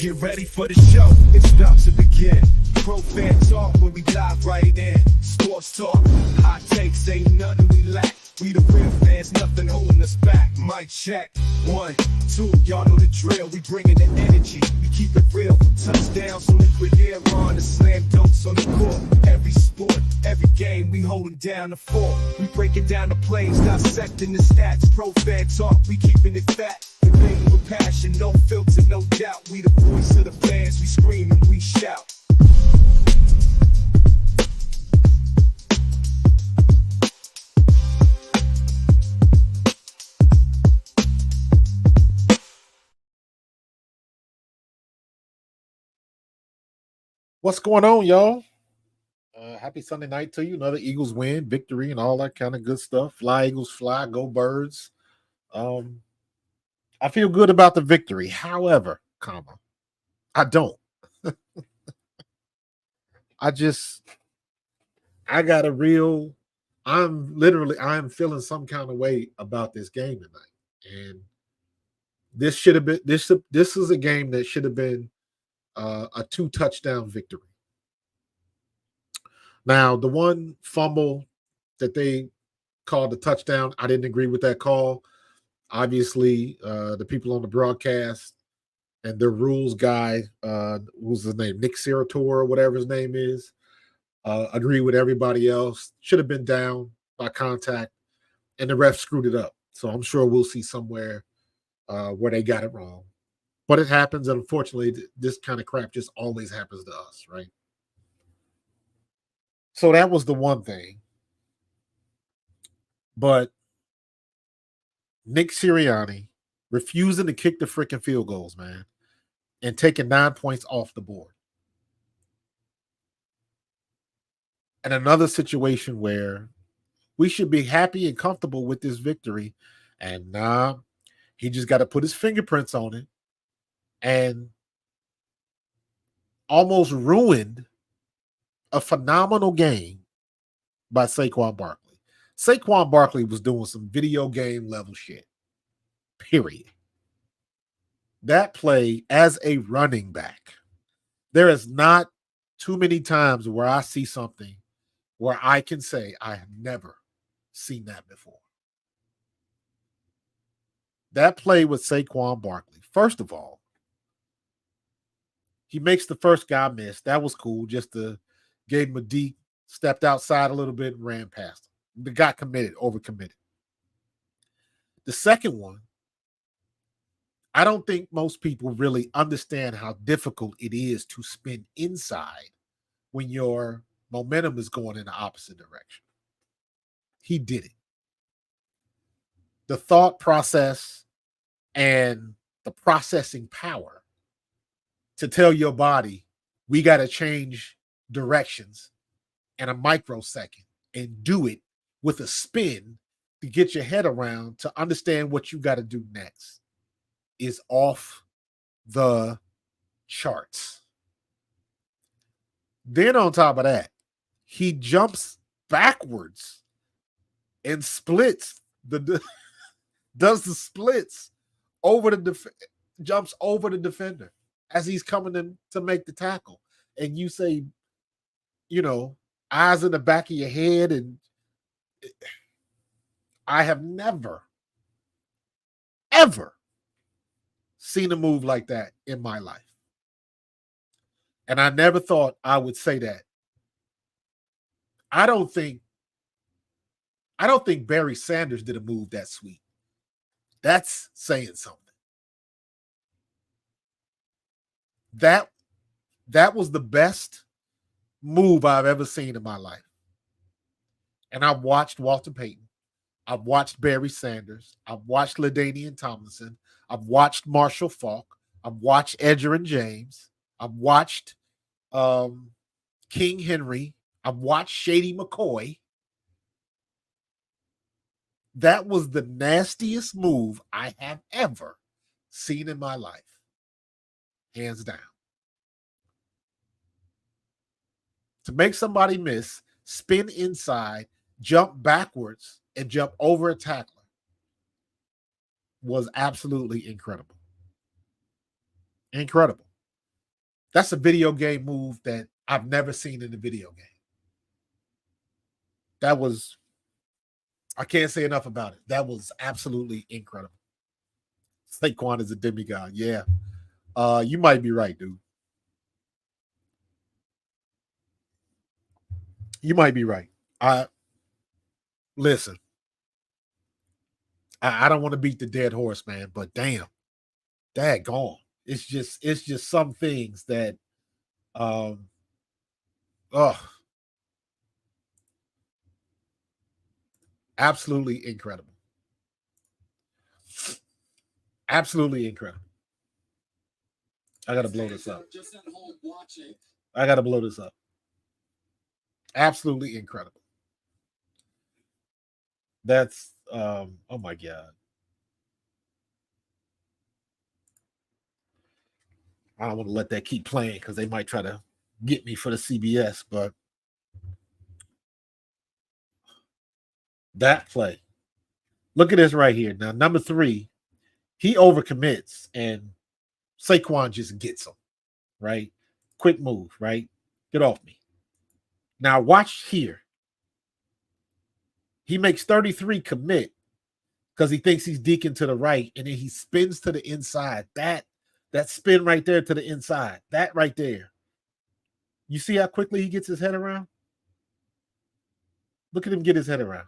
Get ready for the show, it's about to begin. Pro fan talk when we dive right in. Sports talk, hot takes, ain't nothing we lack. We the real fans, nothing holding us back. Mic check, 1, 2, y'all know the drill. We bringing the energy, we keep it real. Touchdowns on liquid air, on the slam dunks on the court. Every sport, every game, we holding down the fort. We breaking down the plays, dissecting the stats. Pro fan talk, we keeping it fat. Debating with passion, no filter, no doubt. We the voice of the fans, we scream and we shout. What's going on, y'all? Happy Sunday night to you. Another Eagles win, victory, and all that kind of good stuff. Fly, Eagles, fly, go Birds. I feel good about the victory. However, I don't. I am feeling some kind of way about this game tonight. And this should have been, this is a game that should have been a 2-touchdown victory. Now, the one fumble that they called a touchdown, I didn't agree with that call. Obviously, the people on the broadcast and their rules guy, who's his name, Nick Sirianni or whatever his name is, agree with everybody else. Should have been down by contact, and the ref screwed it up. So I'm sure we'll see somewhere where they got it wrong. But it happens, and unfortunately, this kind of crap just always happens to us, right? So that was the one thing. But Nick Sirianni refusing to kick the freaking field goals, man, and taking 9 points off the board. And another situation where we should be happy and comfortable with this victory, and nah, he just got to put his fingerprints on it. And almost ruined a phenomenal game by Saquon Barkley. Saquon Barkley was doing some video game level shit, period. That play as a running back, there is not too many times where I see something where I can say I have never seen that before. That play with Saquon Barkley, first of all, he makes the first guy miss. That was cool. Just gave him a deep, stepped outside a little bit and ran past him. The guy overcommitted. The second one, I don't think most people really understand how difficult it is to spin inside when your momentum is going in the opposite direction. He did it. The thought process and the processing power to tell your body, we got to change directions in a microsecond and do it with a spin to get your head around to understand what you got to do next is off the charts. Then on top of that, he jumps backwards and splits does the splits over jumps over the defender as he's coming in to make the tackle. And you say, eyes in the back of your head. And I have never, ever seen a move like that in my life. And I never thought I would say that. I don't think Barry Sanders did a move that sweet. That's saying something. That was the best move I've ever seen in my life. And I've watched Walter Payton. I've watched Barry Sanders. I've watched LaDainian Tomlinson. I've watched Marshall Faulk. I've watched Edgerrin James. I've watched King Henry. I've watched Shady McCoy. That was the nastiest move I have ever seen in my life. Hands down. To make somebody miss, spin inside, jump backwards, and jump over a tackler was absolutely incredible. Incredible. That's a video game move that I've never seen in a video game. That was, I can't say enough about it. That was absolutely incredible. Saquon is a demigod. Yeah. You might be right, dude. You might be right. Listen. I don't want to beat the dead horse, man, but damn, daggone. It's just some things that oh, absolutely incredible. Absolutely incredible. I gotta blow this up. I gotta blow this up. Absolutely incredible. That's oh my god. I don't want to let that keep playing because they might try to get me for the CBS, but that play. Look at this right here. Now, number 3, he overcommits and Saquon just gets him, right? Quick move, right? Get off me. Now, watch here. He makes 33 commit because he thinks he's deacon to the right, and then he spins to the inside. That spin right there to the inside, that right there. You see how quickly he gets his head around? Look at him get his head around.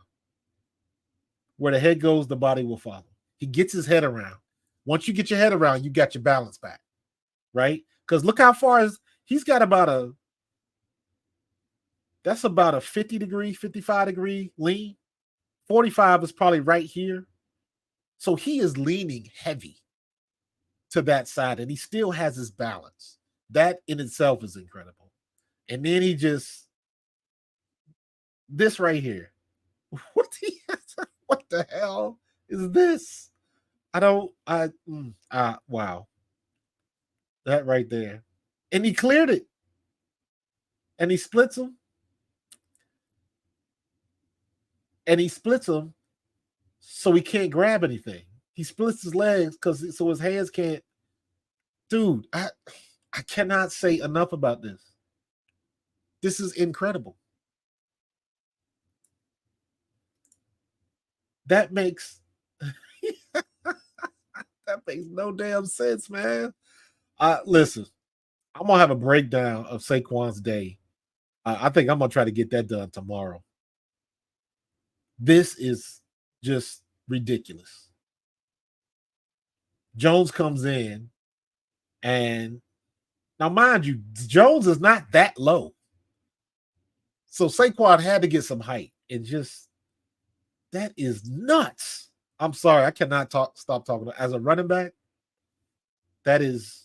Where the head goes, the body will follow. He gets his head around. Once you get your head around, you got your balance back, right? Because look how far he's got that's about a 50 degree, 55 degree lean. 45 is probably right here. So he is leaning heavy to that side, and he still has his balance. That in itself is incredible. And then he just, this right here. What the hell is this? Wow. That right there. And he cleared it. And he splits him. And he splits him so he can't grab anything. He splits his legs so his hands can't. Dude, I cannot say enough about this. This is incredible. That makes no damn sense, man. Listen, I'm gonna have a breakdown of Saquon's day. I think I'm gonna try to get that done tomorrow. This is just ridiculous. Jones comes in, and now mind you, Jones is not that low. So Saquon had to get some height, and just that is nuts. I'm sorry, I cannot stop talking about as a running back. That's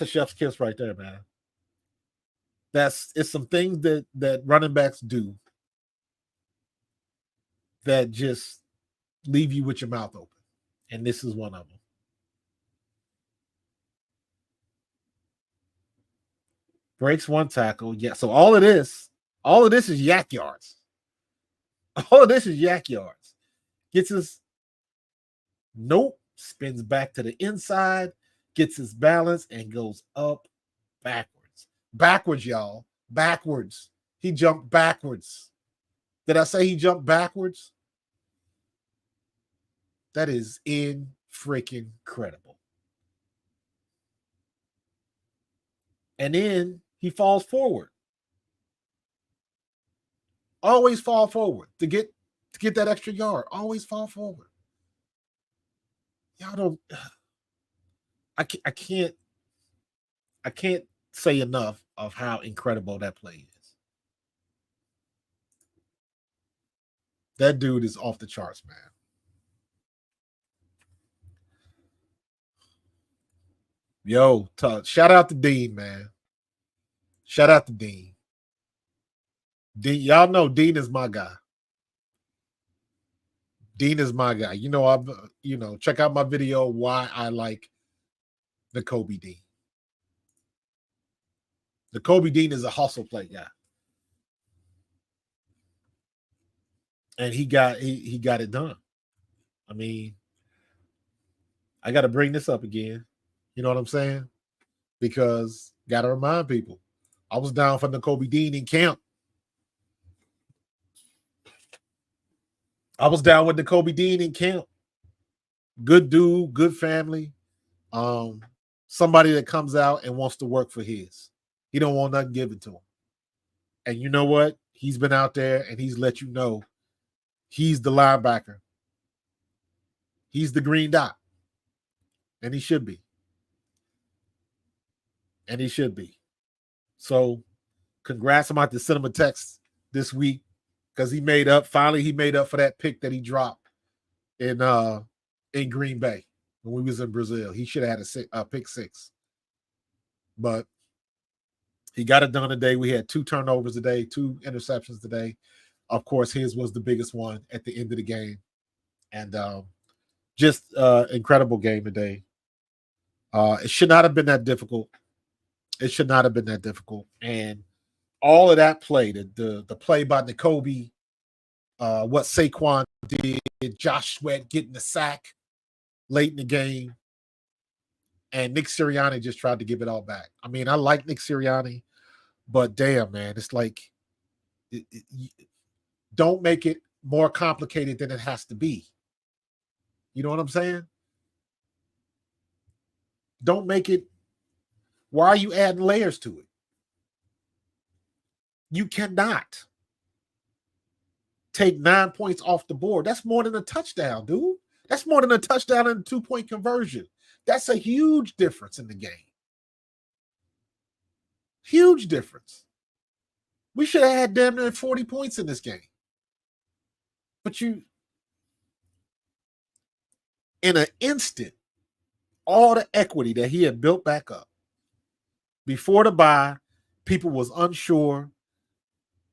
a chef's kiss right there, man. It's some things that running backs do that just leave you with your mouth open. And this is one of them. Breaks one tackle. Yeah. So all of this is yak yards. All of this is yak yards. Gets his spins back to the inside, gets his balance, and goes up backwards. Backwards, y'all. Backwards. He jumped backwards. Did I say he jumped backwards? That is freaking incredible. And then he falls forward. Always fall forward to get that extra yard. Always fall forward. Y'all don't. I can't say enough of how incredible that play is. That dude is off the charts, man. Yo, shout out to Dean, man. Shout out to Dean. Dean, y'all know Dean is my guy. Dean is my guy. Check out my video why I like the Kobe Dean. The Kobe Dean is a hustle play guy. And he got it done. I mean, I got to bring this up again. You know what I'm saying? because got to remind people, I was down for Nakobe Dean in camp. I was down with Nakobe Dean in camp. Good dude, good family. Somebody that comes out and wants to work for his. He don't want nothing given to him. And you know what? He's been out there and he's let you know he's the linebacker. He's the green dot. And he should be. And he should be. So congrats. I'm about to send him a text this week because he made up. Finally, he made up for that pick that he dropped in Green Bay when we was in Brazil. He should have had a pick 6. But he got it done today. We had 2 turnovers today, 2 interceptions today. Of course, his was the biggest one at the end of the game. And just incredible game today. It should not have been that difficult. It should not have been that difficult. And all of that play, the play by Nakobe, what Saquon did, Josh Sweat getting the sack late in the game, and Nick Sirianni just tried to give it all back. I mean, I like Nick Sirianni, but damn, man, it's like, don't make it more complicated than it has to be. You know what I'm saying? Don't make it. Why are you adding layers to it? You cannot take 9 points off the board. That's more than a touchdown, dude. That's more than a touchdown and a 2-point conversion. That's a huge difference in the game. Huge difference. We should have had damn near 40 points in this game. But you, in an instant, all the equity that he had built back up before the bye, people was unsure.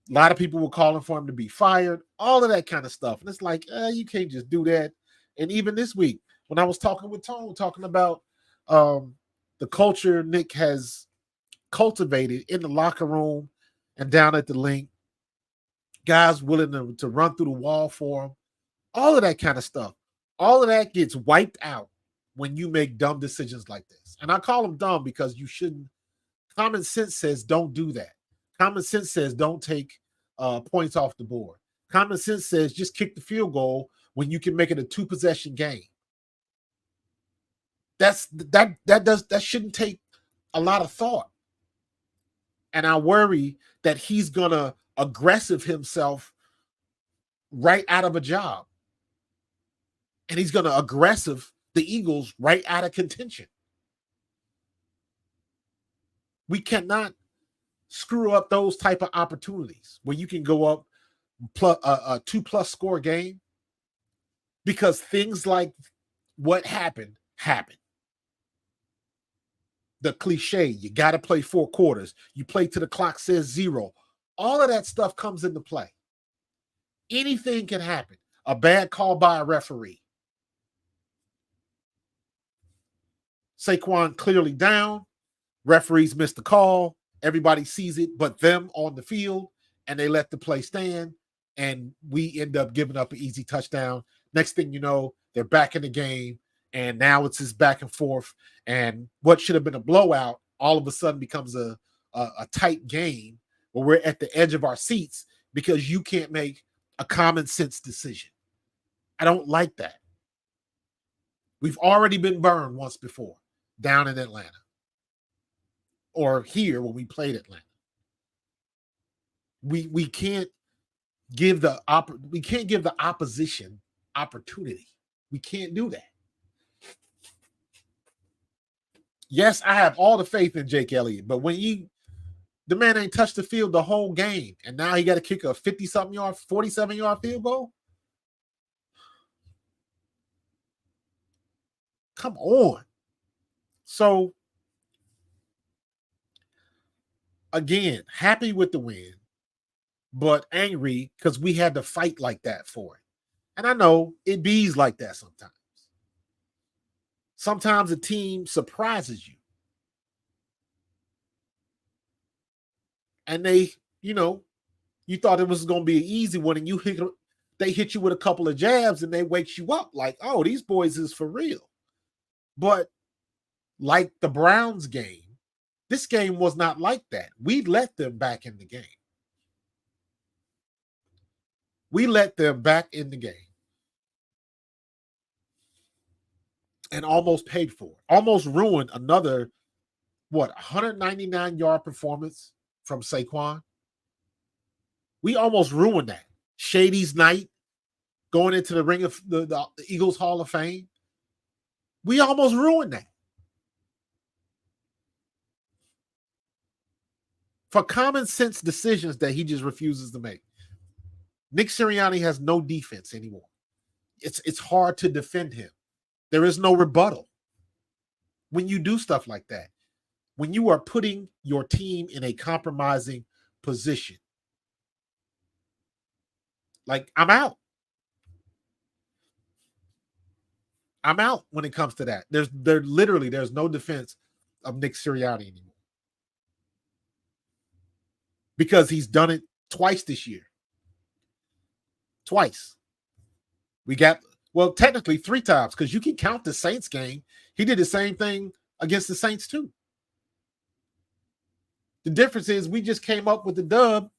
A lot of people were calling for him to be fired, all of that kind of stuff. And it's like, you can't just do that. And even this week, when I was talking with Tone, talking about the culture Nick has cultivated in the locker room and down at the link, guys willing to run through the wall for him, all of that kind of stuff. All of that gets wiped out when you make dumb decisions like this. And I call them dumb because you shouldn't. Common sense says don't do that. Common sense says don't take points off the board. Common sense says just kick the field goal when you can make it a 2-possession game. That shouldn't take a lot of thought. And I worry that he's gonna aggressive himself right out of a job. And he's gonna aggressive the Eagles right out of contention. We cannot screw up those type of opportunities where you can go up a 2+ score game, because things like what happened. The cliche, you got to play 4 quarters. You play till the clock says 0. All of that stuff comes into play. Anything can happen. A bad call by a referee. Saquon clearly down. Referees missed the call. Everybody sees it but them on the field, and they let the play stand, and we end up giving up an easy touchdown. Next thing you know, they're back in the game, and now it's this back and forth, and what should have been a blowout all of a sudden becomes a tight game where we're at the edge of our seats because you can't make a common sense decision. I don't like that. We've already been burned once before down in Atlanta, or here when we played Atlanta. We can't give the opposition opportunity. We can't do that. Yes, I have all the faith in Jake Elliott, but when the man ain't touched the field the whole game, and now he got to kick a 50-something yard, 47-yard field goal. Come on. So, again, happy with the win, but angry because we had to fight like that for it. And I know it bees like that sometimes. Sometimes a team surprises you. And they, you thought it was going to be an easy one, and they hit you with a couple of jabs, and they wake you up like, oh, these boys is for real. But like the Browns game, This game was not like that. We let them back in the game. We let them back in the game and almost paid for it. Almost ruined another, 199-yard performance from Saquon. We almost ruined that. Shady's night going into the ring of the Eagles Hall of Fame. We almost ruined that. For common sense decisions that he just refuses to make. Nick Sirianni has no defense anymore. It's hard to defend him. There is no rebuttal when you do stuff like that. When you are putting your team in a compromising position. Like, I'm out. I'm out when it comes to that. There's no defense of Nick Sirianni anymore. Because he's done it twice this year. Twice. Technically 3 times, because you can count the Saints game. He did the same thing against the Saints too. The difference is we just came up with the dub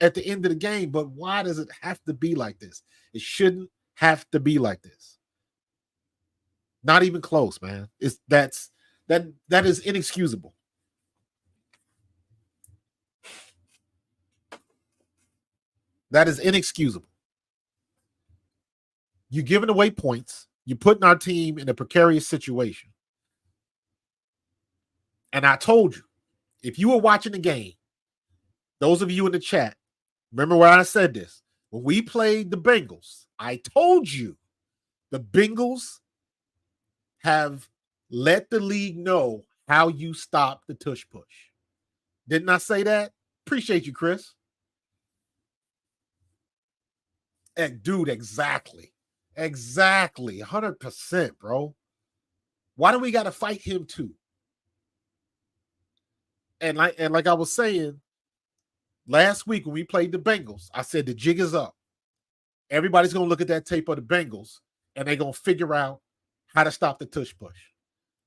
at the end of the game, but why does it have to be like this? It shouldn't have to be like this. Not even close, man. That is inexcusable. That is inexcusable. You're giving away points. You're putting our team in a precarious situation. And I told you, if you were watching the game, those of you in the chat, remember where I said this. When we played the Bengals, I told you the Bengals have let the league know how you stop the tush push. Didn't I say that? Appreciate you, Chris. Dude, exactly. Exactly. 100%, bro. Why do we got to fight him too? And like I was saying, last week when we played the Bengals, I said the jig is up. Everybody's going to look at that tape of the Bengals, and they're going to figure out how to stop the tush push.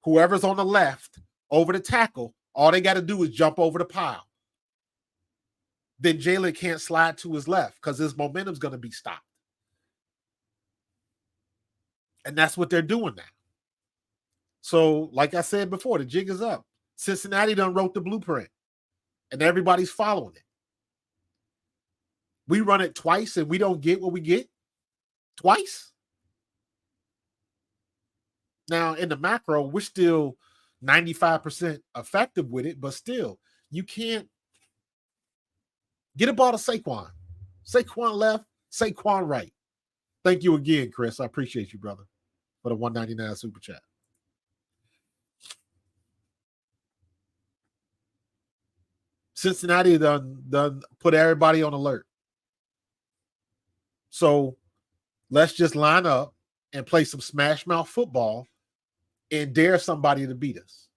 Whoever's on the left over the tackle, all they got to do is jump over the pile. Then Jalen can't slide to his left because his momentum's going to be stopped. And that's what they're doing now. So, like I said before, the jig is up. Cincinnati done wrote the blueprint, and everybody's following it. We run it twice, and we don't get what we get twice. Now, in the macro, we're still 95% effective with it, but still, you can't get a ball to Saquon. Saquon left, Saquon right. Thank you again, Chris. I appreciate you, brother, for the $1.99 super chat. Cincinnati done put everybody on alert. So let's just line up and play some smash mouth football and dare somebody to beat us.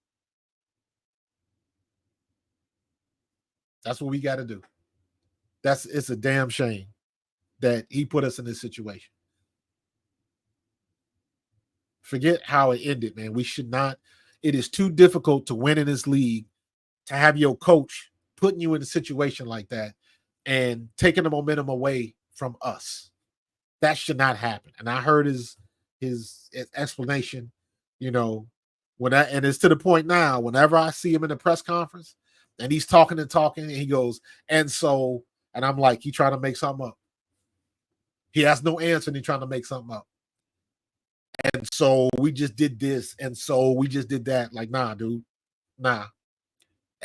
That's what we got to do. It's a damn shame that he put us in this situation. Forget how it ended, man. We should not. It is too difficult to win in this league, to have your coach putting you in a situation like that and taking the momentum away from us. That should not happen. And I heard his explanation, and it's to the point now, whenever I see him in the press conference and he's talking and he goes, and I'm like, he trying to make something up. He has no answer and he's trying to make something up. And so we just did this, and so we just did that. Like, nah, dude, nah.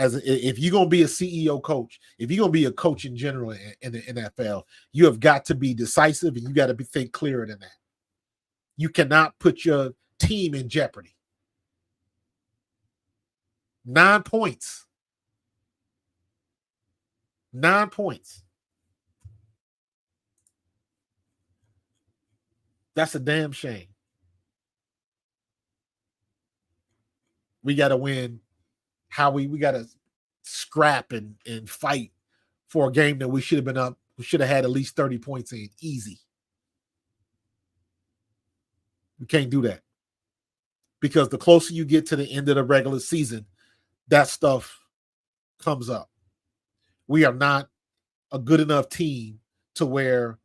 If you're gonna be a CEO coach, if you're gonna be a coach in general in the NFL, you have got to be decisive and you got to think clearer than that. You cannot put your team in jeopardy. 9 points. 9 points. That's a damn shame. We got to win. Howie, we got to scrap and fight for a game that we should have been up. We should have had at least 30 points in. Easy. We can't do that. Because the closer you get to the end of the regular season, that stuff comes up. We are not a good enough team to where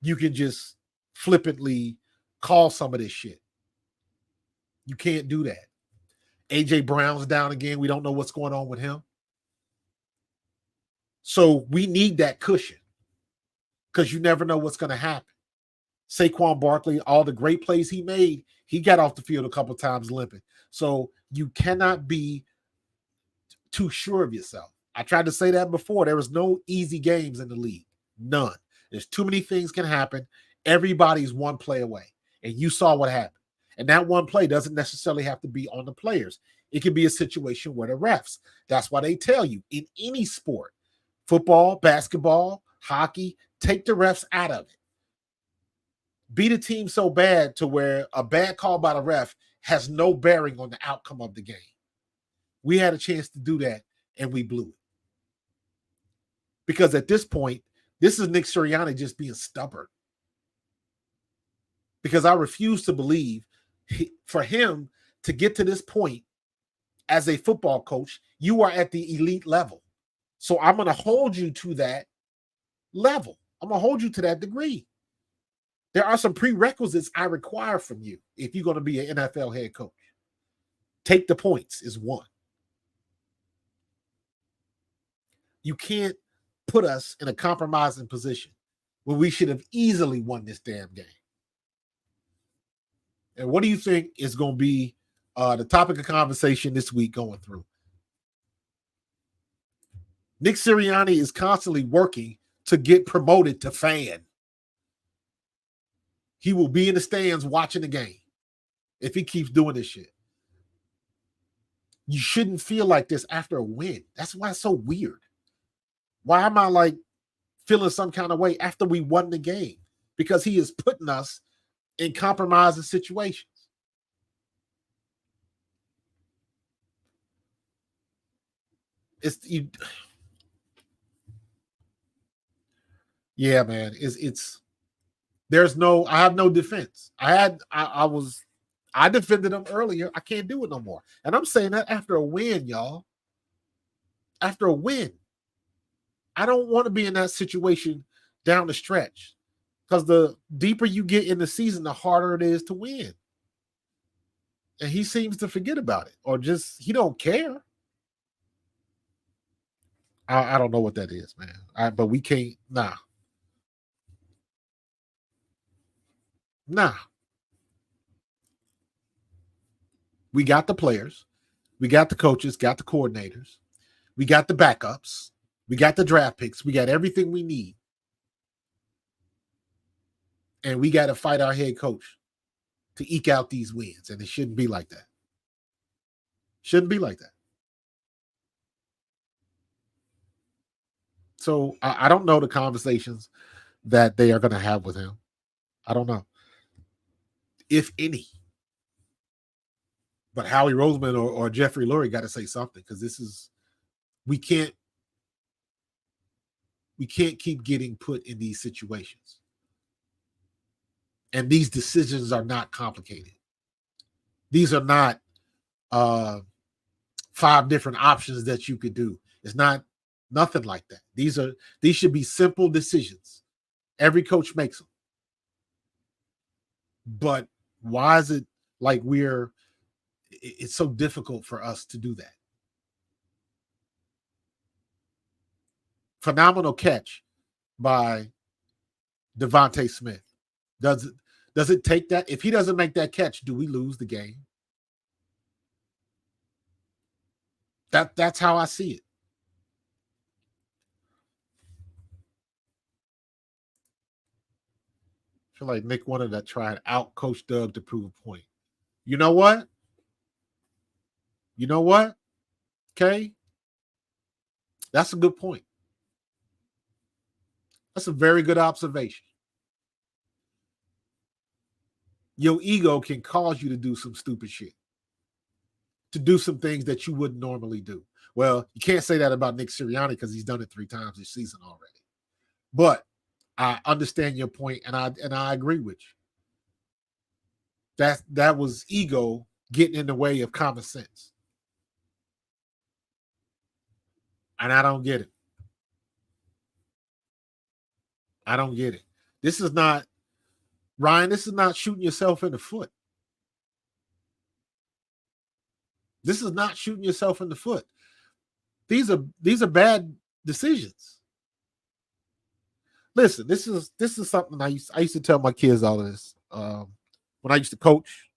you can just flippantly call some of this shit. You can't do that. AJ Brown's down again. We don't know what's going on with him. So we need that cushion because you never know what's going to happen. Saquon Barkley, all the great plays he made, he got off the field a couple of times limping. So you cannot be too sure of yourself. I tried to say that before. There was no easy games in the league. None. There's too many things can happen. Everybody's one play away. And you saw what happened. And that one play doesn't necessarily have to be on the players. It could be a situation where the refs. That's why they tell you in any sport, football, basketball, hockey, take the refs out of it. Beat a team so bad to where a bad call by the ref has no bearing on the outcome of the game. We had a chance to do that, and we blew it. Because at this point, this is Nick Sirianni just being stubborn. Because I refuse to believe for him to get to this point as a football coach, you are at the elite level. So I'm going to hold you to that level. I'm going to hold you to that degree. There are some prerequisites I require from you if you're going to be an NFL head coach. Take the points is one. You can't put us in a compromising position where we should have easily won this damn game. And what do you think is going to be the topic of conversation this week going through? Nick Sirianni is constantly working to get promoted to fan. He will be in the stands watching the game if he keeps doing this shit. You shouldn't feel like this after a win. That's why it's so weird. Why am I like feeling some kind of way after we won the game? Because he is putting us in compromising situations. Yeah, man. There's no, I have no defense. I defended him earlier. I can't do it no more. And I'm saying that after a win, y'all. After a win. I don't want to be in that situation down the stretch. Because the deeper you get in the season, the harder it is to win. And he seems to forget about it. Or just, he don't care. I don't know what that is, man. But we can't, nah. We got the players. We got the coaches, got the coordinators. We got the backups. We got the draft picks. We got everything we need. And we got to fight our head coach to eke out these wins. And it shouldn't be like that. Shouldn't be like that. So I don't know the conversations that they are going to have with him. I don't know. If any. But Howie Roseman or Jeffrey Lurie got to say something because we can't keep getting put in these situations. And these decisions are not complicated. These are not 5 different options that you could do. It's not nothing like that. These should be simple decisions. Every coach makes them. But why is it like it's so difficult for us to do that? Phenomenal catch by Devontae Smith. Does it take that? If he doesn't make that catch, do we lose the game? That's how I see it. I feel like Nick wanted to try and out coach Doug to prove a point. You know what? Okay. That's a good point. That's a very good observation. Your ego can cause you to do some stupid shit, to do some things that you wouldn't normally do. Well, you can't say that about Nick Sirianni because he's done it 3 times this season already. But I understand your point, and I agree with you. That was ego getting in the way of common sense. And I don't get it. I don't get it. This is not, Ryan, this is not shooting yourself in the foot. This is not shooting yourself in the foot. These are bad decisions. Listen, this is something I used to tell my kids all of this. When I used to coach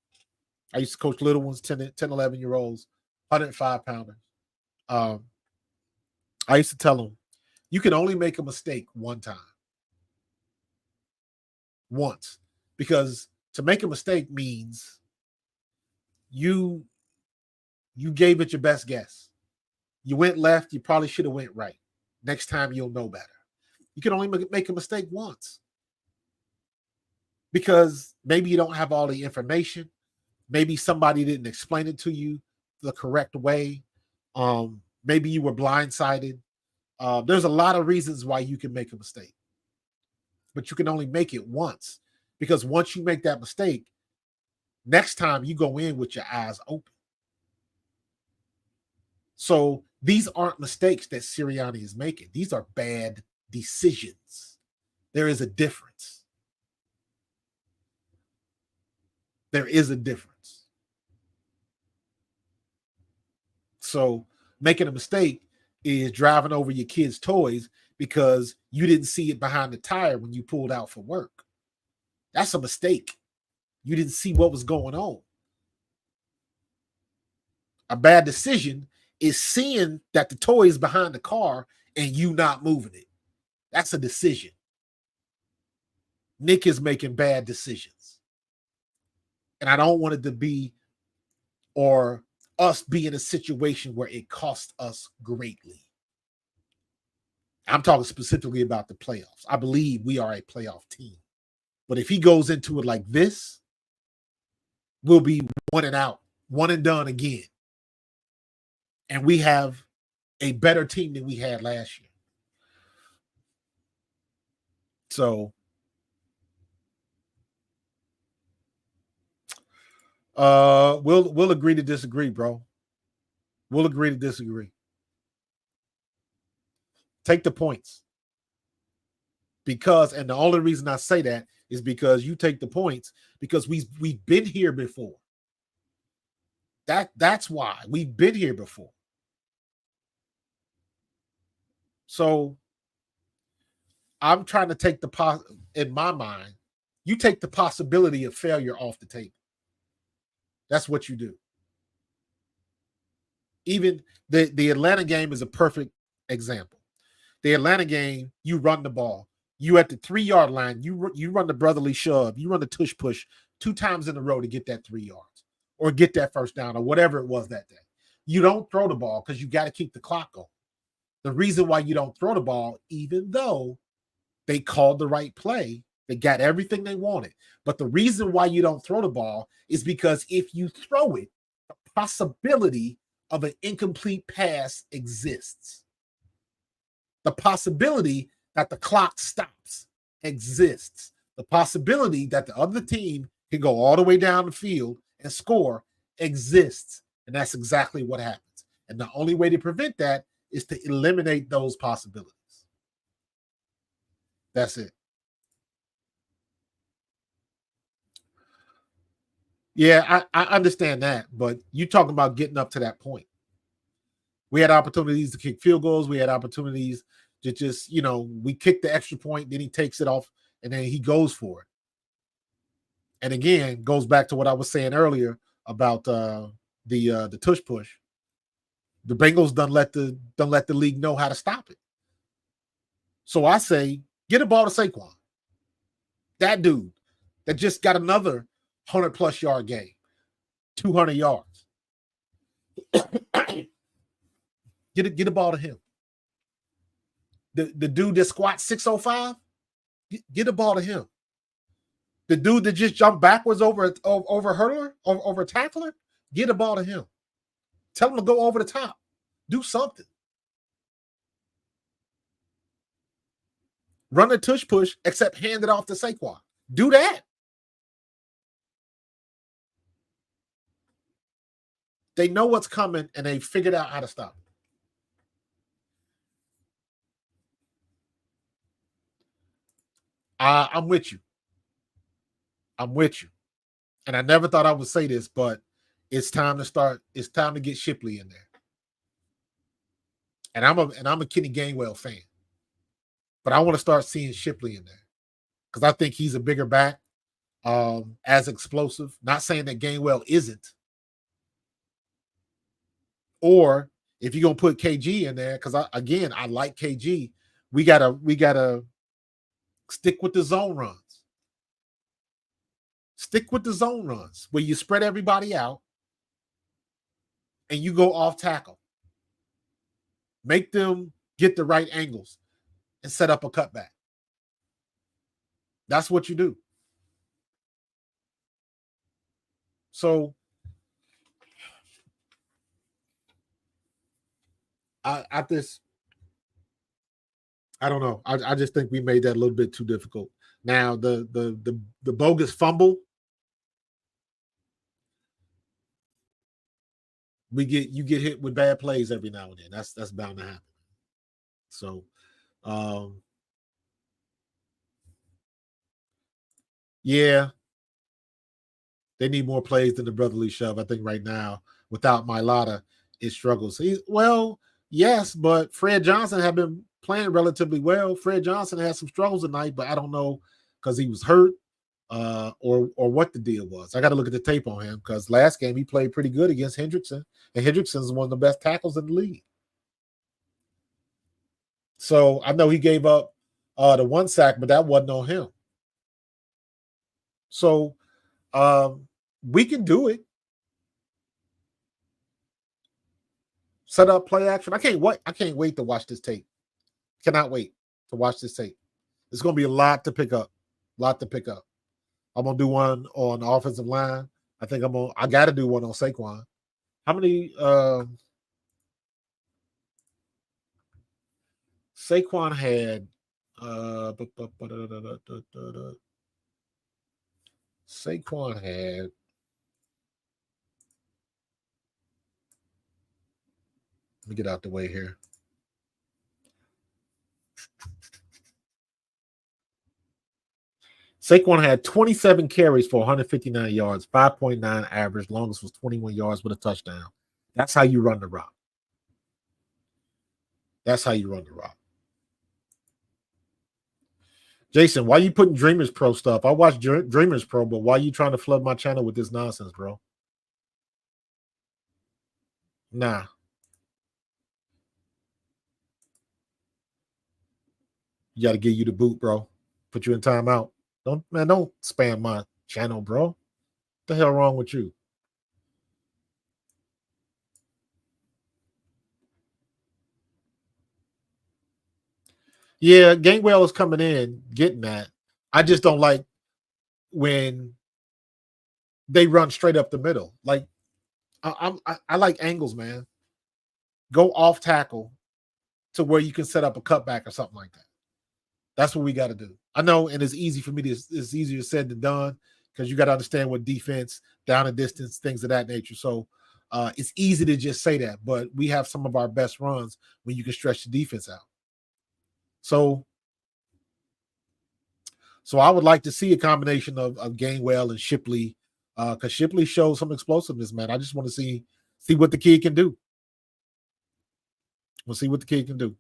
little ones, 10, 11-year-olds, 105-pounders. I used to tell them, you can only make a mistake one time. Once. Because to make a mistake means you gave it your best guess. You went left, you probably should have went right. Next time you'll know better. You can only make a mistake once. Because maybe you don't have all the information. Maybe somebody didn't explain it to you the correct way. Maybe you were blindsided. There's a lot of reasons why you can make a mistake. But you can only make it once. Because once you make that mistake, next time you go in with your eyes open. So these aren't mistakes that Sirianni is making. These are bad decisions. There is a difference. There is a difference. So making a mistake is driving over your kids' toys because you didn't see it behind the tire when you pulled out for work. That's a mistake. You didn't see what was going on. A bad decision is seeing that the toy is behind the car and you not moving it. That's a decision. Nick is making bad decisions. And I don't want it to be, or us be in a situation where it costs us greatly. I'm talking specifically about the playoffs. I believe we are a playoff team. But if he goes into it like this, we'll be one and out, one and done again. And we have a better team than we had last year. So, we'll agree to disagree, bro. We'll agree to disagree. Take the points. Because, and the only reason I say that is because you take the points because we've been here before. That's why we've been here before. So I'm trying to take in my mind, you take the possibility of failure off the table. That's what you do. Even the Atlanta game is a perfect example. The Atlanta game, you run the ball. You at the 3-yard line, you run the brotherly shove, you run the tush push 2 times in a row to get that 3 yards or get that first down or whatever it was that day. You don't throw the ball because you got to keep the clock going. The reason why you don't throw the ball, even though they called the right play, they got everything they wanted. But the reason why you don't throw the ball is because if you throw it, the possibility of an incomplete pass exists. The possibility that the clock stops exists. The possibility that the other team can go all the way down the field and score exists. And that's exactly what happens. And the only way to prevent that is to eliminate those possibilities. That's it. Yeah, I understand that, but you talking about getting up to that point. We had opportunities to kick field goals. We had opportunities to just, we kick the extra point, then he takes it off, and then he goes for it. And again, goes back to what I was saying earlier about the tush push. The Bengals don't let the league know how to stop it. So I say, get a ball to Saquon. That dude that just got another 100+ yard game, 200 yards. Get a ball to him. The dude that squats 605, get a ball to him. The dude that just jumped backwards over a hurdler, over a tackler, get a ball to him. Tell him to go over the top. Do something. Run a tush push, except hand it off to Saquon. Do that. They know what's coming, and they figured out how to stop it. I'm with you. I'm with you. And I never thought I would say this, but it's time to start. It's time to get Shipley in there. And I'm a Kenny Gainwell fan, but I want to start seeing Shipley in there because I think he's a bigger back, as explosive. Not saying that Gainwell isn't, or if you're gonna put KG in there, because I like KG. We gotta stick with the zone runs. Stick with the zone runs where you spread everybody out and you go off tackle. Make them get the right angles and set up a cutback. That's what you do. So I don't know. I just think we made that a little bit too difficult. Now the bogus fumble, you get hit with bad plays every now and then. That's bound to happen. So yeah, they need more plays than the brotherly shove. I think right now, without Mailata, it struggles. Yes, but Fred Johnson had been playing relatively well. Fred Johnson had some struggles tonight, but I don't know because he was hurt or what the deal was. I got to look at the tape on him because last game he played pretty good against Hendrickson, and Hendrickson is one of the best tackles in the league. So I know he gave up the one sack, but that wasn't on him. So we can do it. Set up play action. I can't wait to watch this tape. Cannot wait to watch this tape. It's going to be a lot to pick up. I'm going to do one on the offensive line. I think I got to do one on Saquon. How many Saquon had Saquon had let me get out the way here. Saquon had 27 carries for 159 yards, 5.9 average. Longest was 21 yards with a touchdown. That's how you run the rock. Jason, why you putting Dreamers Pro stuff? I watch Dreamers Pro, but why you trying to flood my channel with this nonsense, bro? Nah. You got to give you the boot, bro. Put you in timeout. Don't spam my channel, bro. What the hell wrong with you? Yeah, Gainwell is coming in, getting that. I just don't like when they run straight up the middle. Like I like angles, man. Go off tackle to where you can set up a cutback or something like that. That's what we got to do. I know, and it's easy for me to. It's easier said than done because you got to understand what defense, down and distance, things of that nature. So it's easy to just say that, but we have some of our best runs when you can stretch the defense out. So I would like to see a combination of Gainwell and Shipley because Shipley shows some explosiveness, man. I just want to see what the kid can do. We'll see what the kid can do.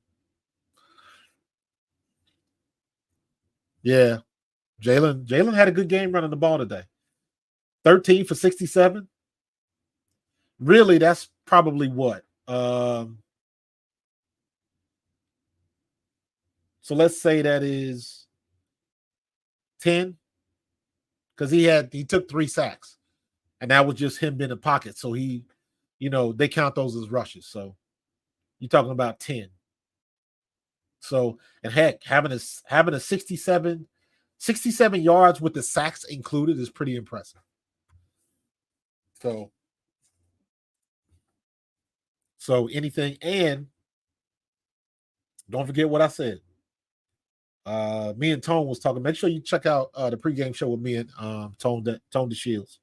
Yeah. Jalen had a good game running the ball today. 13 for 67. Really, that's probably what? So let's say that is 10 because he took 3 sacks and that was just him in the pocket. So they count those as rushes. So you're talking about 10. So, and heck, having a 67 yards with the sacks included is pretty impressive. So anything, and don't forget what I said. Me and Tone was talking. Make sure you check out the pregame show with me and Tone the Shields.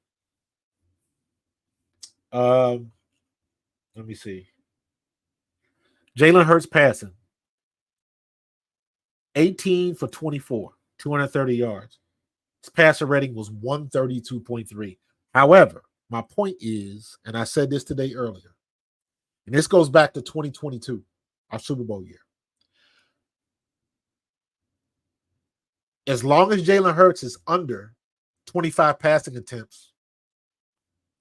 Let me see. Jalen Hurts passing 18 for 24. 230 yards. His passer rating was 132.3. However, my point is, and I said this today earlier, and this goes back to 2022, our Super Bowl year. As long as Jalen Hurts is under 25 passing attempts,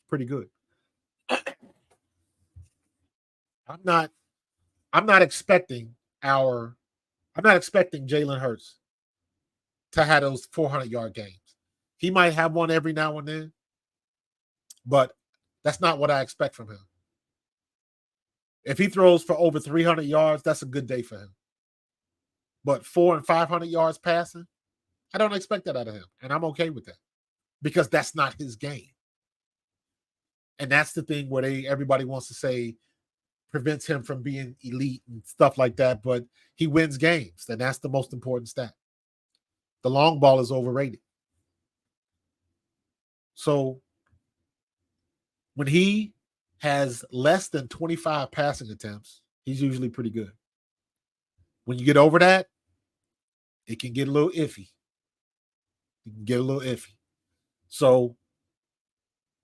pretty good. I'm not expecting Jalen Hurts to have those 400-yard games. He might have one every now and then, but that's not what I expect from him. If he throws for over 300 yards, that's a good day for him. But 400 and 500 yards passing, I don't expect that out of him, and I'm okay with that because that's not his game. And that's the thing where everybody wants to say prevents him from being elite and stuff like that, but he wins games, and that's the most important stat. The long ball is overrated. So when he has less than 25 passing attempts, he's usually pretty good. When you get over that, it can get a little iffy. So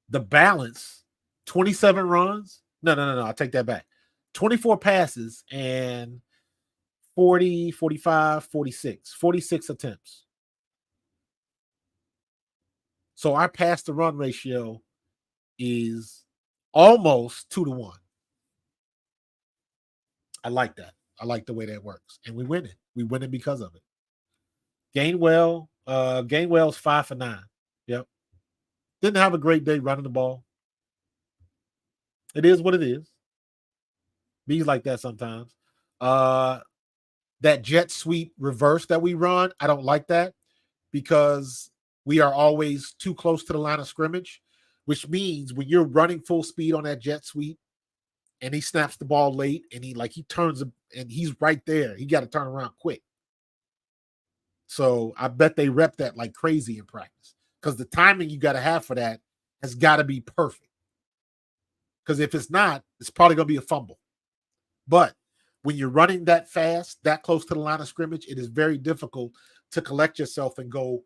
the balance, 27 runs. No. I take that back. 24 passes and 40, 45, 46 attempts. So our pass to run ratio is almost 2-1. I like that. I like the way that works. And we win it. We win it because of it. Gainwell's 5 for 9. Yep. Didn't have a great day running the ball. It is what it is. Be like that sometimes. That jet sweep reverse that we run, I don't like that because we are always too close to the line of scrimmage, which means when you're running full speed on that jet sweep and he snaps the ball late and he turns and he's right there, he got to turn around quick. So I bet they rep that like crazy in practice because the timing you got to have for that has got to be perfect. Because if it's not, it's probably going to be a fumble. But when you're running that fast, that close to the line of scrimmage, it is very difficult to collect yourself and go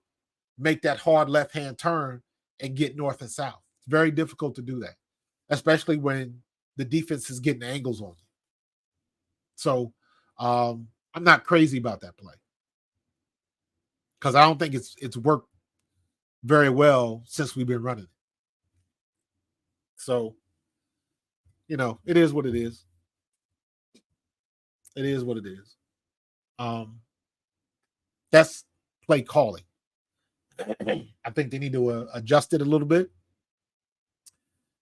make that hard left-hand turn and get north and south. It's very difficult to do that, especially when the defense is getting angles on you. So I'm not crazy about that play because I don't think it's worked very well since we've been running it. So, it is what it is. It is what it is. That's play calling. I think they need to adjust it a little bit,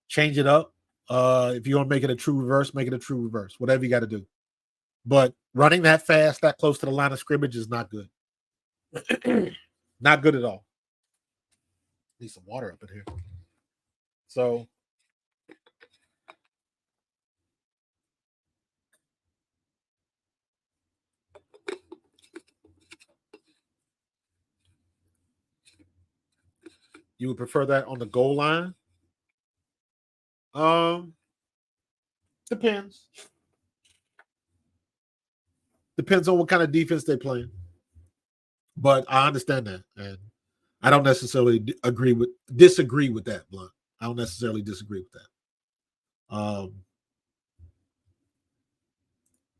change it up. If you want to make it a true reverse, make it a true reverse. Whatever you got to do. But running that fast, that close to the line of scrimmage is not good. Not good at all. Need some water up in here. So you would prefer that on the goal line? Depends. Depends on what kind of defense they're playing. But I understand that. And I don't necessarily disagree with that, Blunt. I don't necessarily disagree with that.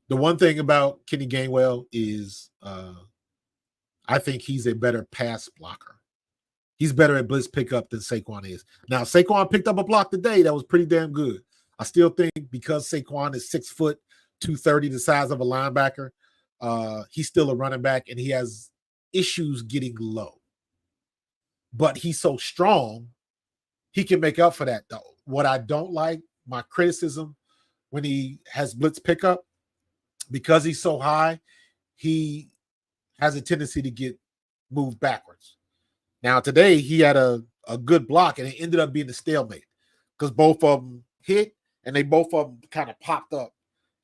The one thing about Kenny Gainwell is I think he's a better pass blocker. He's better at blitz pickup than Saquon is. Now, Saquon picked up a block today that was pretty damn good. I still think because Saquon is 6 foot, 230, the size of a linebacker, he's still a running back and he has issues getting low. But he's so strong, he can make up for that, though. What I don't like, my criticism when he has blitz pickup, because he's so high, he has a tendency to get moved backwards. Now, today, he had a good block, and it ended up being a stalemate because both of them hit, and they both of them kind of popped up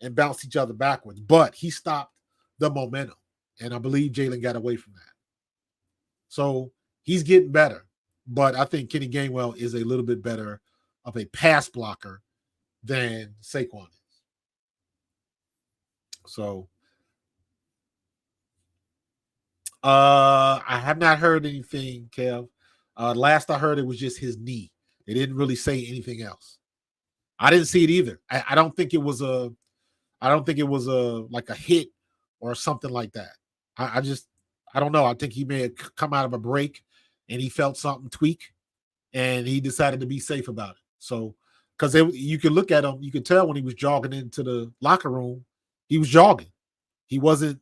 and bounced each other backwards. But he stopped the momentum, and I believe Jalen got away from that. So he's getting better, but I think Kenny Gainwell is a little bit better of a pass blocker than Saquon is. So I have not heard anything, Kev. Last I heard, it was just his knee. They didn't really say anything else. I didn't see it either. I don't think it was a. I don't think it was a like a hit or something like that. I just I don't know. I think he may have come out of a break and he felt something tweak and he decided to be safe about it. So because you could look at him, you could tell when he was jogging into the locker room, he was jogging. He wasn't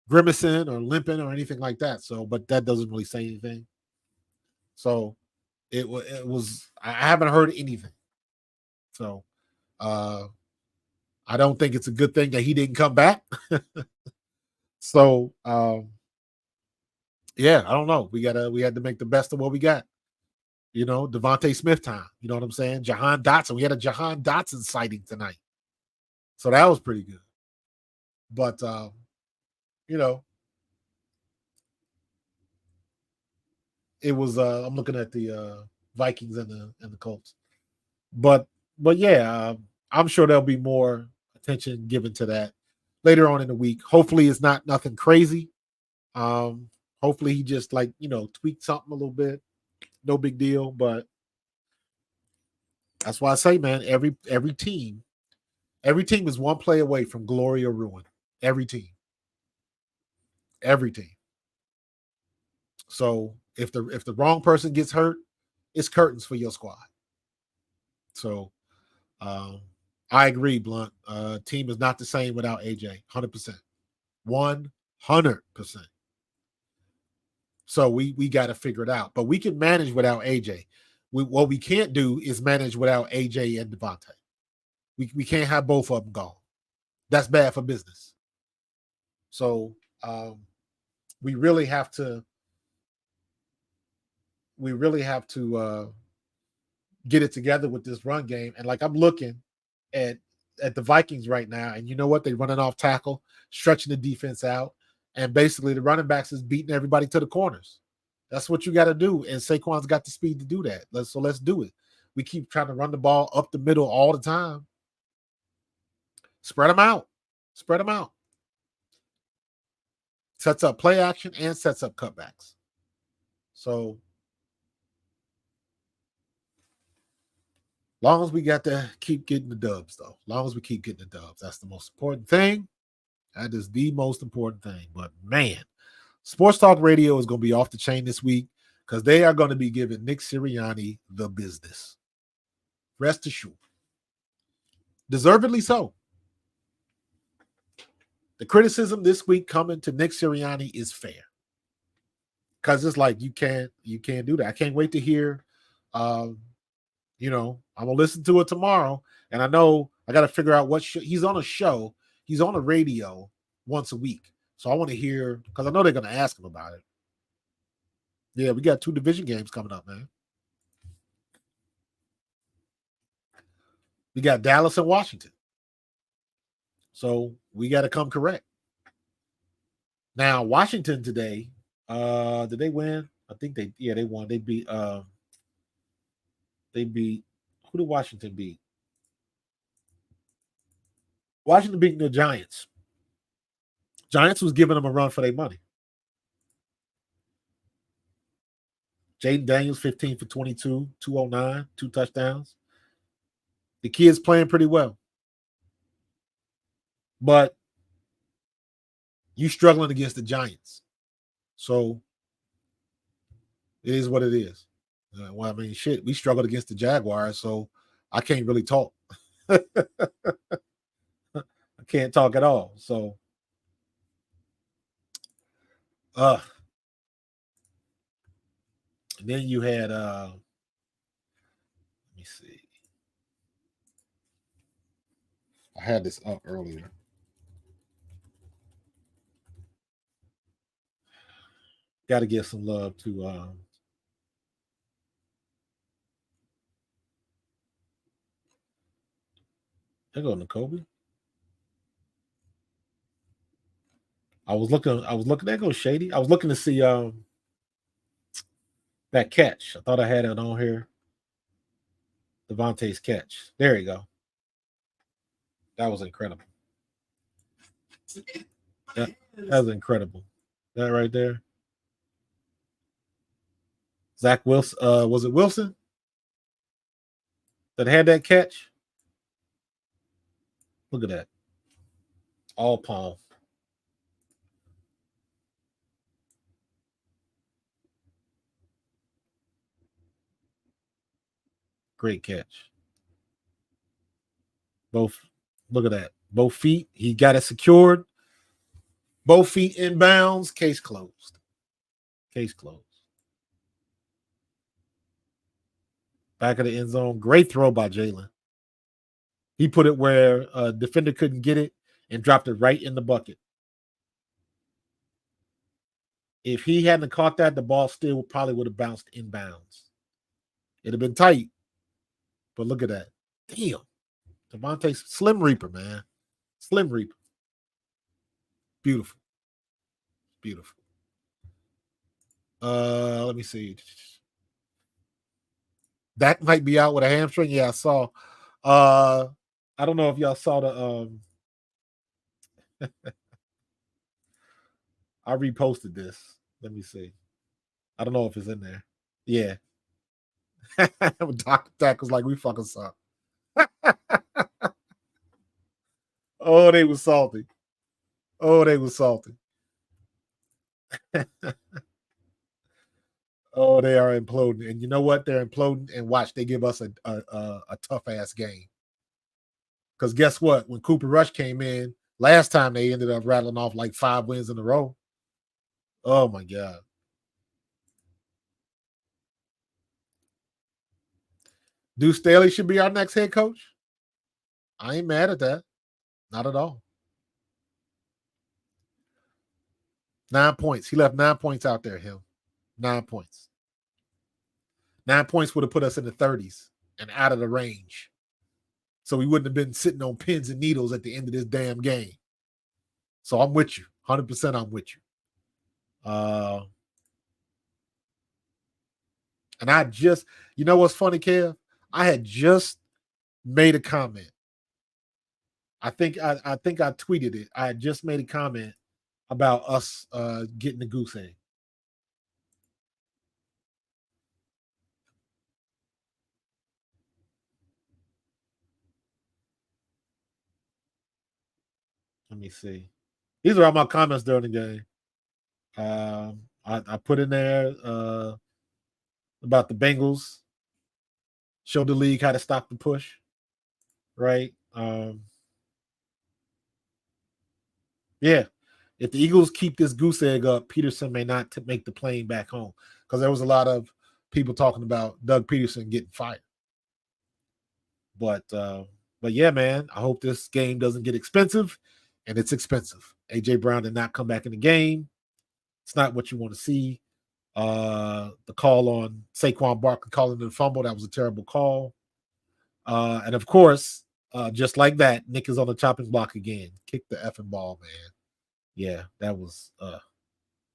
grimacing or limping or anything like that. So, but that doesn't really say anything. So it was. I haven't heard anything. So I don't think it's a good thing that he didn't come back. So yeah, I don't know. We had to make the best of what we got. You know, Devontae Smith time. You know what I'm saying? Jahan Dotson. We had a Jahan Dotson sighting tonight. So that was pretty good. But you know, it was I'm looking at the Vikings and the Colts. But yeah, I'm sure there'll be more attention given to that later on in the week. Hopefully it's not nothing crazy. Hopefully he just like, tweaked something a little bit. No big deal, but that's why I say, man, every team is one play away from glory or ruin. Every team. Every team. So if the wrong person gets hurt, it's curtains for your squad. So I agree, Blunt. Team is not the same without AJ. 100%. 100%. So we got to figure it out. But we can manage without AJ. What we can't do is manage without AJ and Devontae. We can't have both of them gone. That's bad for business. So we really have to get it together with this run game. And like I'm looking at the Vikings right now, and you know what? They're running off tackle, stretching the defense out, and basically the running backs is beating everybody to the corners. That's what you got to do, and Saquon's got the speed to do that. Let's do it. We keep trying to run the ball up the middle all the time. Spread them out. Spread them out. Sets up play action and sets up cutbacks. So long as we got to keep getting the dubs, though. Long as we keep getting the dubs. That's the most important thing. That is the most important thing. But man, Sports Talk Radio is going to be off the chain this week because they are going to be giving Nick Sirianni the business. Rest assured. Deservedly so. The criticism this week coming to Nick Sirianni is fair. Because it's like you can't do that. I can't wait to hear I'm gonna listen to it tomorrow. And I know I gotta figure out what he's on a show, he's on a radio once a week. So I want to hear, because I know they're gonna ask him about it. Yeah, we got 2 division games coming up, man. We got Dallas and Washington. So we got to come correct. Now, Washington today, did they win? I think they won. They beat who did Washington beat? Washington beat the Giants. Giants was giving them a run for their money. Jaden Daniels, 15 for 22, 209, 2 touchdowns. The kid's playing pretty well. But you struggling against the Giants. So it is what it is. Well, I mean, shit, we struggled against the Jaguars, so I can't really talk. I can't talk at all. So and then you had let me see. I had this up earlier. Got to give some love to there go Nakobe. I was looking, there goes Shady. I was looking to see that catch. I thought I had it on here. Devontae's catch. There you go. That was incredible. That was incredible. That right there. Zach Wilson, was it Wilson that had that catch? Look at that. All palm. Great catch. Both, look at that. Both feet. He got it secured. Both feet inbounds. Case closed. Case closed. Back of the end zone. Great throw by Jalen. He put it where a defender couldn't get it and dropped it right in the bucket. If he hadn't caught that, the ball still probably would have bounced inbounds. It'd have been tight. But look at that. Damn. Devontae, Slim Reaper, man. Slim Reaper. Beautiful. Beautiful. Let me see. That might be out with a hamstring. Yeah, I saw. I don't know if y'all saw the I reposted this. Let me see. I don't know if it's in there. Yeah. Dr. Tack was like, we fucking suck. Oh, they was salty. Oh, they was salty. Oh, they are imploding. And you know what? They're imploding. And watch, they give us a tough-ass game. Because guess what? When Cooper Rush came in, last time they ended up rattling off like 5 wins in a row. Oh, my God. Deuce Staley should be our next head coach. I ain't mad at that. Not at all. 9 points. He left 9 points out there, him. 9 points. 9 points would have put us in the 30s and out of the range. So we wouldn't have been sitting on pins and needles at the end of this damn game. So I'm with you. 100% I'm with you. And I just, you know what's funny, Kev? I had just made a comment. I think I tweeted it. I had just made a comment about us getting the goose egg. Let me see. These are all my comments during the game. I put in there about the Bengals. Show the league how to stop the push. Right? Yeah. If the Eagles keep this goose egg up, Peterson may not make the plane back home. Because there was a lot of people talking about Doug Peterson getting fired. But yeah, man, I hope this game doesn't get expensive. And it's expensive. A.J. Brown did not come back in the game. It's not what you want to see. The call on Saquon Barkley calling the fumble, that was a terrible call. And of course, just like that, Nick is on the chopping block again. Kick the effing ball, man. Yeah, that was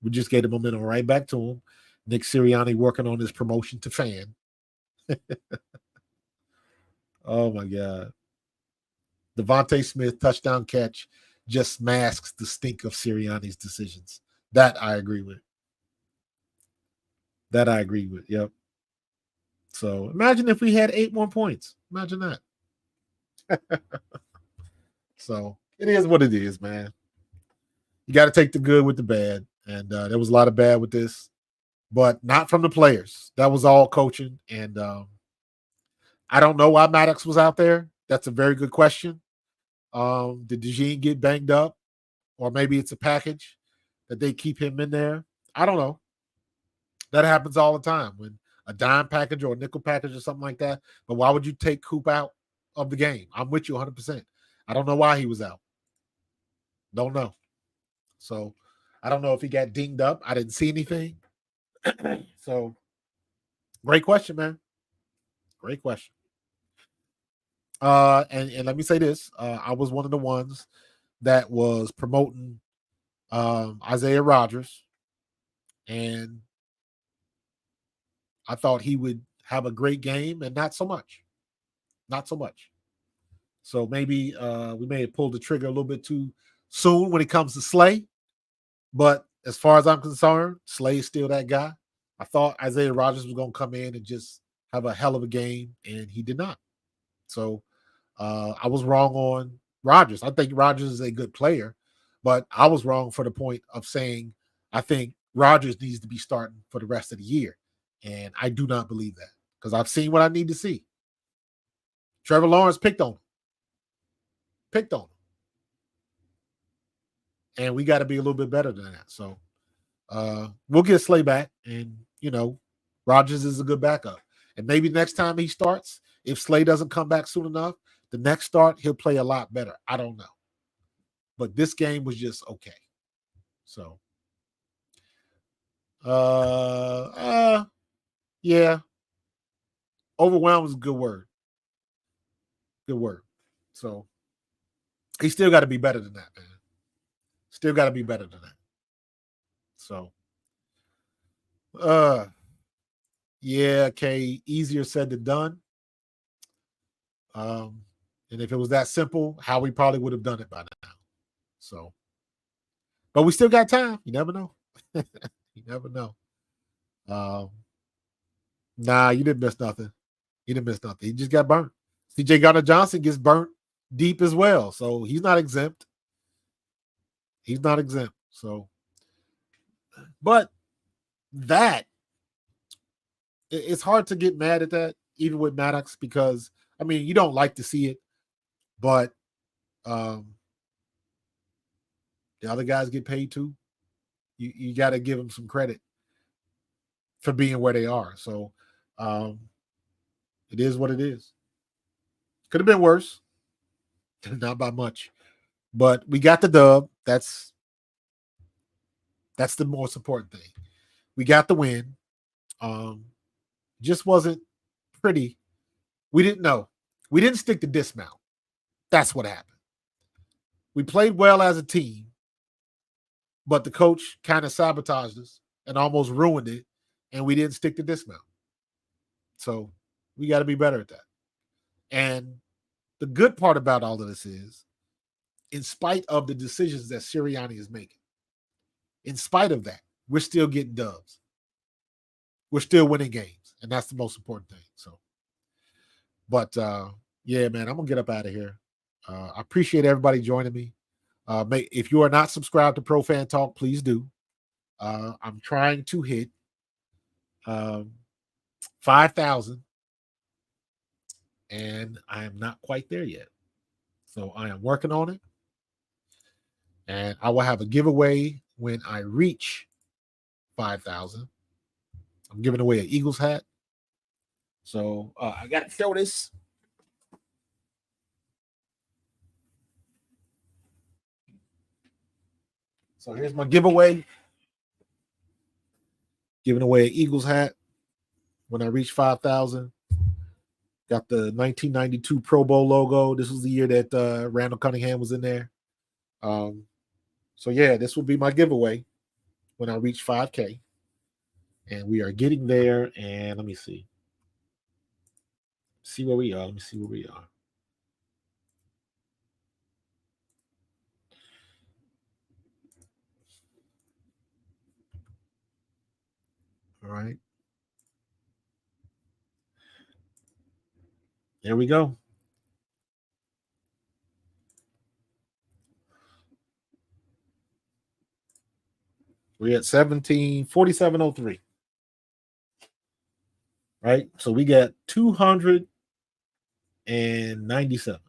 we just gave the momentum right back to him. Nick Sirianni working on his promotion to fan. Oh my God. Devontae Smith touchdown catch just masks the stink of Sirianni's decisions. That I agree with. Yep. So imagine if we had 8 more points. Imagine that. So it is what it is, man. You got to take the good with the bad. And there was a lot of bad with this, but not from the players. That was all coaching. And I don't know why Maddox was out there. That's a very good question. Did DeJean get banged up? Or maybe it's a package that they keep him in there. I don't know. That happens all the time when a dime package or a nickel package or something like that. But why would you take Coop out of the game? I'm with you 100%. I don't know why he was out. Don't know. So I don't know if he got dinged up. I didn't see anything. So great question, man. Great question. And let me say this. I was one of the ones that was promoting Isaiah Rodgers. And I thought he would have a great game, and not so much. Not so much. So maybe we may have pulled the trigger a little bit too soon when it comes to Slay. But as far as I'm concerned, Slay is still that guy. I thought Isaiah Rodgers was going to come in and just have a hell of a game, and he did not. So I was wrong on Rodgers. I think Rodgers is a good player, but I was wrong for the point of saying I think Rodgers needs to be starting for the rest of the year. And I do not believe that because I've seen what I need to see. Trevor Lawrence picked on him. And we got to be a little bit better than that. So we'll get Slay back. And, Rodgers is a good backup. And maybe next time he starts, if Slay doesn't come back soon enough, the next start, he'll play a lot better. I don't know. But this game was just okay. So, yeah. Overwhelmed is a good word. Good word. So, he still got to be better than that, man. Still got to be better than that. So, yeah, okay, easier said than done. And if it was that simple, Howie probably would have done it by now. So, but we still got time. You never know. You never know. Nah, you didn't miss nothing. You didn't miss nothing. He just got burnt. CJ Gardner-Johnson gets burnt deep as well. So he's not exempt. He's not exempt. So, but that, it's hard to get mad at that, even with Maddox, because, I mean, you don't like to see it, but the other guys get paid too. You got to give them some credit for being where they are. So it is what it is. Could have been worse. Not by much. But we got the dub. That's the most important thing. We got the win. Just wasn't pretty. We didn't know. We didn't stick to dismount. That's what happened. We played well as a team, but the coach kind of sabotaged us and almost ruined it, and we didn't stick to dismount. So we got to be better at that. And the good part about all of this is, in spite of the decisions that Sirianni is making, in spite of that, we're still getting dubs. We're still winning games, and that's the most important thing. So, but yeah, man, I'm gonna get up out of here. I appreciate everybody joining me. If you are not subscribed to Pro Fan Talk, please do. I'm trying to hit 5,000, and I am not quite there yet. So I am working on it, and I will have a giveaway when I reach 5,000. I'm giving away an Eagles hat. So I got to show this. So here's my giveaway. Giving away an Eagles hat when I reach 5,000. Got the 1992 Pro Bowl logo. This was the year that Randall Cunningham was in there. So yeah, this will be my giveaway when I reach 5K. And we are getting there. And let me see. See where we are. Let me see where we are. All right. There we go. We're at 4703. Right? So we got 297.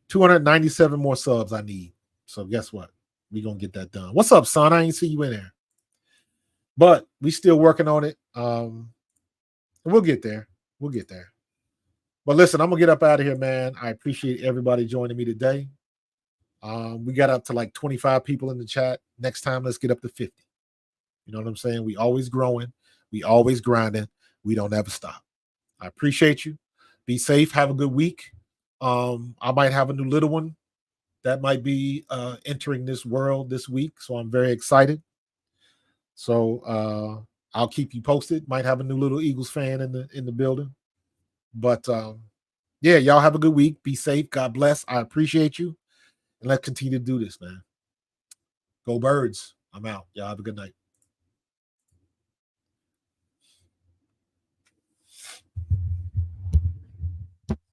297 more subs I need. So guess what? We're going to get that done. What's up, son? I ain't see you in there. But we still working on it. We'll get there. We'll get there. But listen, I'm going to get up out of here, man. I appreciate everybody joining me today. We got up to like 25 people in the chat. Next time, let's get up to 50. You know what I'm saying? We always growing. We always grinding. We don't ever stop. I appreciate you. Be safe. Have a good week. I might have a new little one that might be entering this world this week. So I'm very excited. So I'll keep you posted. Might have a new little Eagles fan in the building. But yeah, y'all have a good week. Be safe. God bless. I appreciate you. And let's continue to do this, man. Go Birds. I'm out. Y'all have a good night.